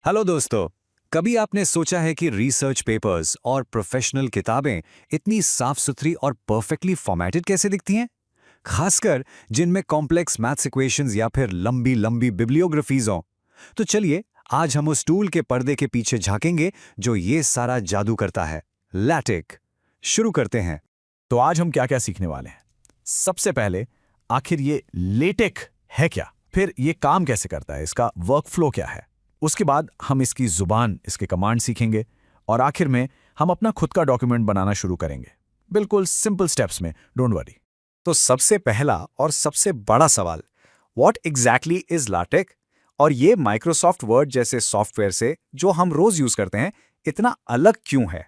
Hello दोस्तों। कभी आपने सोचा है कि रिसर्च पेपर्स और प्रोफेशनल किताबें इतनी साफ सुथरी और परफेक्टली फॉर्मेटेड कैसे दिखती हैं? खासकर जिनमें कॉम्प्लेक्स मैथ्स इक्वेशंस या फिर लंबी लंबी बिब्लियोग्राफीज हों। तो चलिए, आज हम उस टूल के पर्दे के पीछे झांकेंगे जो ये सारा जादू करता है, लैटिक। शुरू करते हैं। तो आज हम क्या क्या सीखने वाले हैं। सबसे पहले, आखिर ये लेटेक है क्या, फिर ये काम कैसे करता है, इसका वर्कफ्लो क्या है। उसके बाद हम इसकी जुबान, इसके कमांड सीखेंगे और आखिर में हम अपना खुद का डॉक्यूमेंट बनाना शुरू करेंगे, बिल्कुल सिंपल स्टेप्स में, डोंट वरी। तो सबसे पहला और सबसे बड़ा सवाल, व्हाट एग्जैक्टली इज लाटेक? और ये माइक्रोसॉफ्ट वर्ड जैसे सॉफ्टवेयर से जो हम रोज यूज करते हैं इतना अलग क्यों है?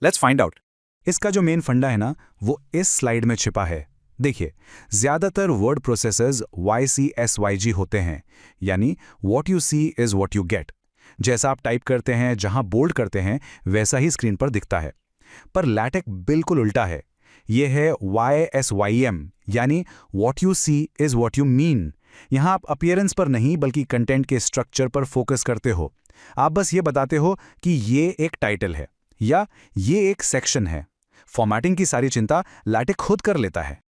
Let's find out. इसका जो मेन फंडा है ना, वो इस स्लाइड में छिपा है। देखिए, ज्यादातर वर्ड प्रोसेसर्स YCSYG होते हैं, यानी what you see is what you get. जैसा आप टाइप करते हैं, जहां बोल्ड करते हैं, वैसा ही स्क्रीन पर दिखता है। पर लैटेक बिल्कुल उल्टा है। यह है YSYM, यानी what you see is what you mean. यहां आप अपीयरेंस पर नहीं बल्कि कंटेंट के स्ट्रक्चर पर फोकस करते हो। आप बस ये बताते हो कि ये एक टाइटल है या ये एक सेक्शन है। फॉर्मेटिंग की सारी चिंता लैटेक खुद कर लेता है।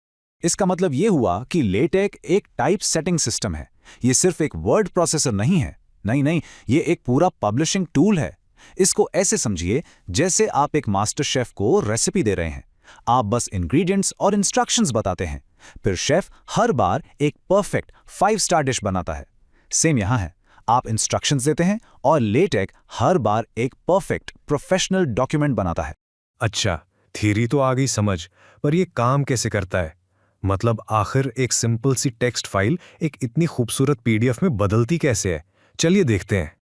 इसका मतलब ये हुआ कि लेटेक एक टाइप सेटिंग सिस्टम है। ये सिर्फ एक वर्ड प्रोसेसर नहीं है। नहीं नहीं, ये एक पूरा पब्लिशिंग टूल है। इसको ऐसे समझिए जैसे आप एक मास्टर शेफ को रेसिपी दे रहे हैं। आप बस इंग्रेडिएंट्स और इंस्ट्रक्शंस बताते हैं, फिर शेफ हर बार एक परफेक्ट 5 स्टार डिश बनाता है। सेम यहां है, आप इंस्ट्रक्शंस देते हैं और लेटेक हर बार एक परफेक्ट प्रोफेशनल डॉक्यूमेंट बनाता है। अच्छा, थ्योरी तो आ गई समझ, पर ये काम कैसे करता है? मतलब आखिर एक सिंपल सी टेक्स्ट फाइल एक इतनी खूबसूरत PDF में बदलती कैसे है? चलिए देखते हैं।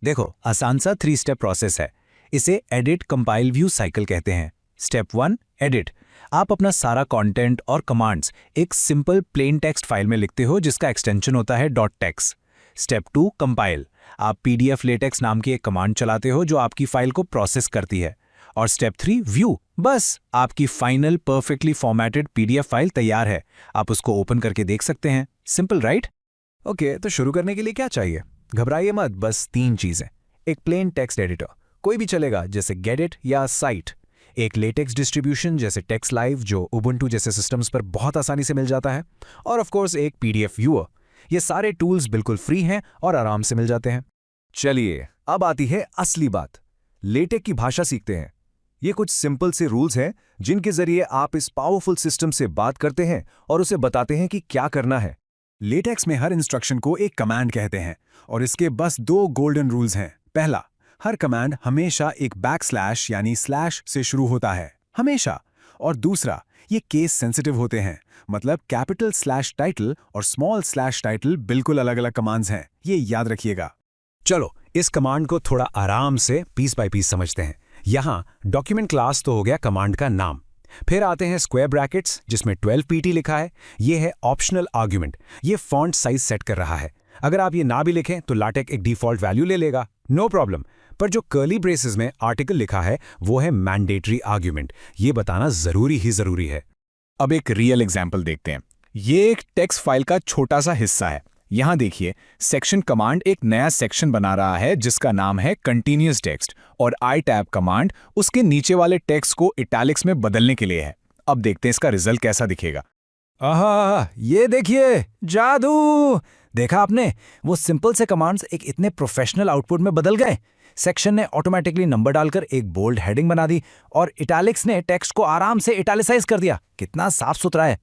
देखो, आसान सा 3 स्टेप प्रोसेस है। इसे एडिट कंपाइल व्यू साइकिल कहते हैं। Step 1, edit. आप अपना सारा कंटेंट और कमांड्स एक सिंपल प्लेन टेक्स्ट फाइल में लिखते हो जिसका एक्सटेंशन होता है .text। Step 2, compile. आप PDF लेटेक्स नाम की एक कमांड चलाते हो जो आपकी फाइल को प्रोसेस करती है। और स्टेप 3, व्यू। बस आपकी final perfectly formatted PDF file तैयार है। आप उसको ओपन करके देख सकते हैं। Simple, right? ओके, तो शुरू करने के लिए क्या चाहिए? घबराइए मत, बस 3 चीजें। एक प्लेन टेक्स्ट एडिटर, कोई भी चलेगा, जैसे गेडिट या साइट। एक लेटेक्स डिस्ट्रीब्यूशन जैसे टेक्स्ट लाइव, जो उबुंटू जैसे सिस्टम्स पर बहुत आसानी से मिल जाता है। और ऑफ कोर्स एक PDF व्यूअर। ये सारे टूल्स बिल्कुल फ्री हैं और आराम से मिल जाते हैं। चलिए, अब आती है असली बात। लेटेक की भाषा सीखते हैं। ये कुछ सिंपल से रूल्स हैं जिनके जरिए आप इस पावरफुल सिस्टम से बात करते हैं और उसे बताते हैं कि क्या करना है। लेटेक्स में हर इंस्ट्रक्शन को एक कमांड कहते हैं और इसके बस 2 गोल्डन रूल्स हैं। पहला, हर कमांड हमेशा एक बैकस्लैश यानी स्लैश से शुरू होता है, हमेशा। और दूसरा, ये केस सेंसिटिव होते हैं, मतलब कैपिटल स्लैश टाइटल और स्मॉल स्लैश टाइटल बिल्कुल अलग अलग कमांड्स हैं, ये याद रखिएगा। चलो, इस कमांड को थोड़ा आराम से पीस बाय पीस समझते हैं। यहां डॉक्यूमेंट क्लास तो हो गया कमांड का नाम। फिर आते हैं स्क्वायर ब्रैकेट्स जिसमें 12 PT लिखा है। ये है ऑप्शनल आर्ग्यूमेंट। ये फॉन्ट साइज सेट कर रहा है। अगर आप ये ना भी लिखें तो लाटेक एक डिफॉल्ट वैल्यू ले लेगा, नो प्रॉब्लम। पर जो कर्ली ब्रेसेस में आर्टिकल लिखा है वो है मैंडेटरी आर्ग्यूमेंट। ये बताना जरूरी ही जरूरी है। अब एक रियल एग्जाम्पल देखते हैं। ये एक टेक्स्ट फाइल का छोटा सा हिस्सा है। यहां देखिए, सेक्शन कमांड एक नया सेक्शन बना रहा है जिसका नाम है कंटिन्यूअस टेक्स्ट, और आई टैब कमांड उसके नीचे वाले टेक्स्ट को इटैलिक्स में बदलने के लिए है। अब देखते हैं इसका रिजल्ट कैसा दिखेगा। आहा, ये देखिए, जादू! देखा आपने? वो सिंपल से कमांड्स एक इतने प्रोफेशनल आउटपुट में बदल गए। सेक्शन ने ऑटोमेटिकली नंबर डालकर एक बोल्ड हेडिंग बना दी और इटैलिक्स ने टेक्स्ट को आराम से इटैलिसाइज कर दिया। कितना साफ सुथरा है।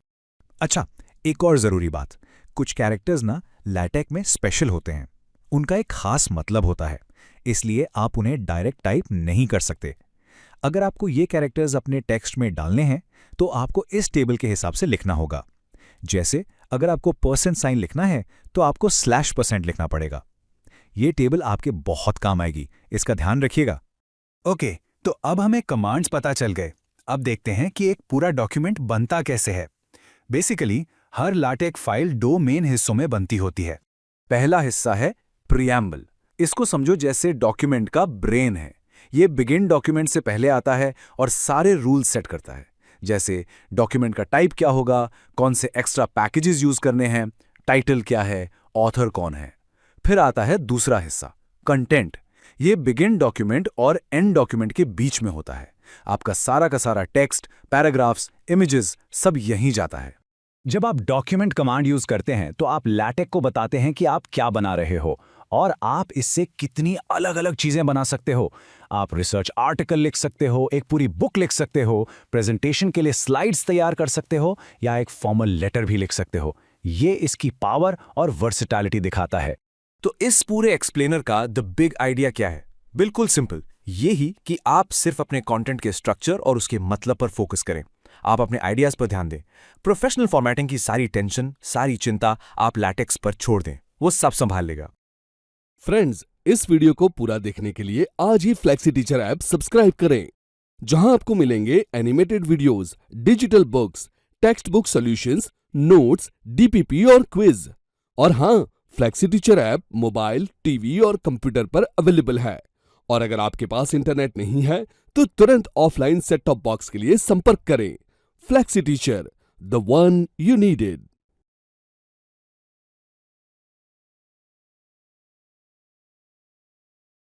अच्छा, एक और जरूरी बात, कुछ कैरेक्टर्स ना लैटेक में स्पेशल होते हैं। उनका एक खास मतलब होता है, इसलिए आप उन्हें डायरेक्ट टाइप नहीं कर सकते। अगर आपको ये कैरेक्टर्स अपने टेक्स्ट में डालने हैं तो आपको इस टेबल के हिसाब से लिखना होगा। जैसे अगर आपको %साइन लिखना है तो आपको %% लिखना पड़ेगा। ये टेबल आपके बहुत काम आएगी, इसका ध्यान रखिएगा। ओके, तो अब हमें कमांड्स पता चल गए। अब देखते हैं कि एक पूरा डॉक्यूमेंट बनता कैसे है। बेसिकली हर लाटेक फाइल 2 मेन हिस्सों में बनती होती है। पहला हिस्सा है प्रीएम्बल। इसको समझो जैसे डॉक्यूमेंट का ब्रेन है। ये बिगिन डॉक्यूमेंट से पहले आता है और सारे रूल्स सेट करता है, जैसे डॉक्यूमेंट का टाइप क्या होगा, कौन से एक्स्ट्रा पैकेजेस यूज करने हैं, टाइटल क्या है, ऑथर कौन है। फिर आता है दूसरा हिस्सा, कंटेंट। ये बिगिन डॉक्यूमेंट और एंड डॉक्यूमेंट के बीच में होता है। आपका सारा का सारा टेक्स्ट, पैराग्राफ्स, इमेजेस सब यहीं जाता है। जब आप डॉक्यूमेंट कमांड यूज करते हैं तो आप लैटेक्स को बताते हैं कि आप क्या बना रहे हो और आप इससे कितनी अलग अलग चीजें बना सकते हो। आप रिसर्च आर्टिकल लिख सकते हो, एक पूरी बुक लिख सकते हो, प्रेजेंटेशन के लिए स्लाइड्स तैयार कर सकते हो या एक फॉर्मल लेटर भी लिख सकते हो। ये इसकी पावर और वर्सेटैलिटी दिखाता है। तो इस पूरे एक्सप्लेनर का द बिग आइडिया क्या है? बिल्कुल सिंपल, ये ही कि आप सिर्फ अपने कंटेंट के स्ट्रक्चर और उसके मतलब पर फोकस करें। आप अपने आइडियाज पर ध्यान दें। प्रोफेशनल फॉर्मेटिंग की सारी टेंशन, सारी चिंता आप लैटेक्स पर छोड़ दें, वो सब संभाल लेगा। फ्रेंड्स, इस वीडियो को पूरा देखने के लिए आज ही फ्लेक्सी टीचर ऐप सब्सक्राइब करें, जहां आपको मिलेंगे animated videos, digital books, text book solutions, notes, DPP और क्विज। और हाँ, flexi teacher app mobile, TV और कंप्यूटर पर अवेलेबल है। और अगर आपके पास इंटरनेट नहीं है तो तुरंत ऑफलाइन सेट टॉप बॉक्स के लिए संपर्क करें। Flexi teacher, the one you needed.